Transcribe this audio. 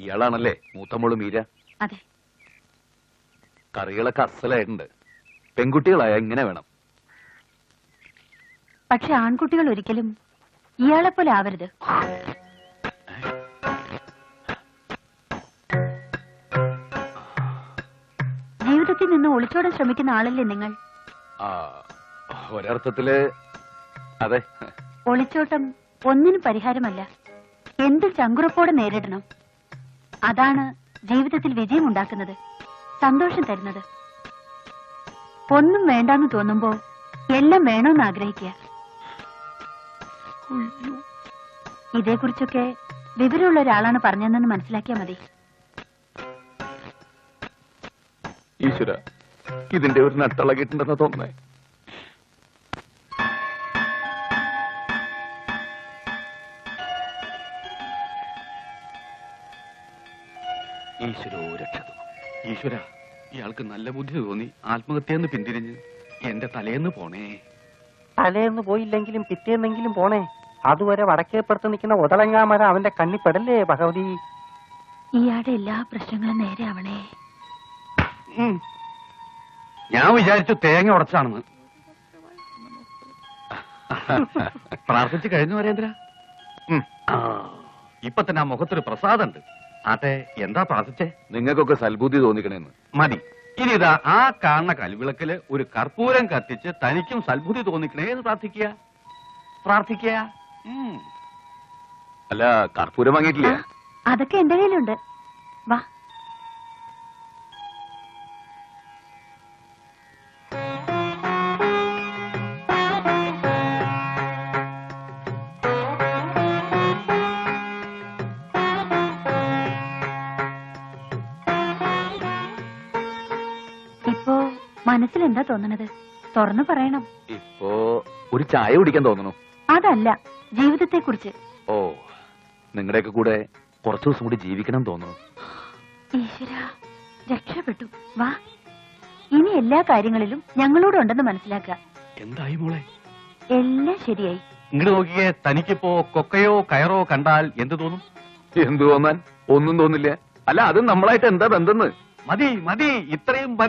ഇയാളാണല്ലേ മൂത്തമോള് മീര? അതെ. കറികളൊക്കെ അസലായിട്ടുണ്ട്. പെൺകുട്ടികളായ ഇങ്ങനെ വേണം. പക്ഷെ ആൺകുട്ടികൾ ഒരിക്കലും ഇയാളെപ്പോലെ ആവരുത്. ജീവിതത്തിൽ നിന്ന് ഒളിച്ചോടാൻ ശ്രമിക്കുന്ന ആളല്ലേ നിങ്ങൾ? ഒരർത്ഥത്തില് അതെ. ഒളിച്ചോട്ടം ഒന്നിനും പരിഹാരമല്ല. എന്തും ചങ്കുറപ്പോടെ നേരിടണം. അതാണ് ജീവിതത്തിൽ വിജയമുണ്ടാക്കുന്നത്, സന്തോഷം തരുന്നത്. ഒന്നും വേണ്ടാന്ന് തോന്നുമ്പോ എല്ലാം വേണമെന്ന് ആഗ്രഹിക്കുക. ഇതേക്കുറിച്ചൊക്കെ വിവരമുള്ള ഒരാളാണ് പറഞ്ഞതെന്ന് മനസ്സിലാക്കിയാൽ മതി. ഈശ്വര, ഇതിന്റെ ഒരു നട്ടളകിട്ടുണ്ടെന്ന് തോന്നുന്നേ. ഈശ്വരോ രക്ഷതു. ഈശ്വര, ഇയാൾക്ക് നല്ല ബുദ്ധി തോന്നി ആത്മഹത്യന്ന് പിന്തിരിഞ്ഞ് എന്റെ തലേന്ന് പോണേ. തലേന്ന് പോയില്ലെങ്കിലും പിറ്റേന്നെങ്കിലും പോണേ. അതുവരെ വടക്കേപ്പുറത്ത് നിൽക്കുന്ന ഒതളങ്ങാമര അവന്റെ കണ്ണിപ്പെടല്ലേ ഭഗവതി. ഇയാളുടെ എല്ലാ പ്രശ്നങ്ങളും നേരെ ആവണേ. ഞാൻ വിചാരിച്ചു തേങ്ങ ഉടച്ചാണെന്ന്. പ്രാർത്ഥിച്ചു കഴിഞ്ഞു നരേന്ദ്ര? ഇപ്പൊ തന്നെ ആ മുഖത്തൊരു പ്രസാദുണ്ട്. ആട്ടെ, എന്താ പ്രാർത്ഥിച്ചേ? നിങ്ങൾക്കൊക്കെ സൽബുദ്ധി തോന്നിക്കണേന്ന്. മതി. ഇനി ഇതാ ആ കാണുന്ന കൽവിളക്കില് ഒരു കർപ്പൂരം കത്തിച്ച് തനിക്കും സൽബുദ്ധി തോന്നിക്കണേന്ന് പ്രാർത്ഥിക്കുക. പ്രാർത്ഥിക്കുക. അല്ല, കർപ്പൂരം വാങ്ങിയിട്ടില്ല? അതൊക്കെ എന്റെ കയ്യിലുണ്ട്. വാ. ഇപ്പോ മനസ്സിലെന്താ തോന്നണത്? തുറന്നു പറയണം. ഇപ്പോ ഒരു ചായ കുടിക്കാൻ തോന്നണു. അതല്ല, ജീവിതത്തെ കുറിച്ച്. ഓ, നിങ്ങളുടെയൊക്കെ കൂടെ കുറച്ചു ദിവസം കൂടി ജീവിക്കണം തോന്നുന്നു. ഈശ്വര, രക്ഷപ്പെട്ടു. വാ, ഇനി എല്ലാ കാര്യങ്ങളിലും ഞങ്ങളോടുണ്ടെന്ന് മനസ്സിലാക്കുക. എന്തായി മോളെ? എല്ലാം ശരിയായി. ഇങ്ങോട്ട് നോക്കിയേ. തനിക്കിപ്പോ കൊക്കയോ കയറോ കണ്ടാൽ എന്ത് തോന്നും? എന്തു തോന്നാൻ? ഒന്നും തോന്നില്ല. അല്ല, അത് നമ്മളായിട്ട് എന്താ ബന്ധന്ന്? മതി മതി, ഇത്രയും മതി.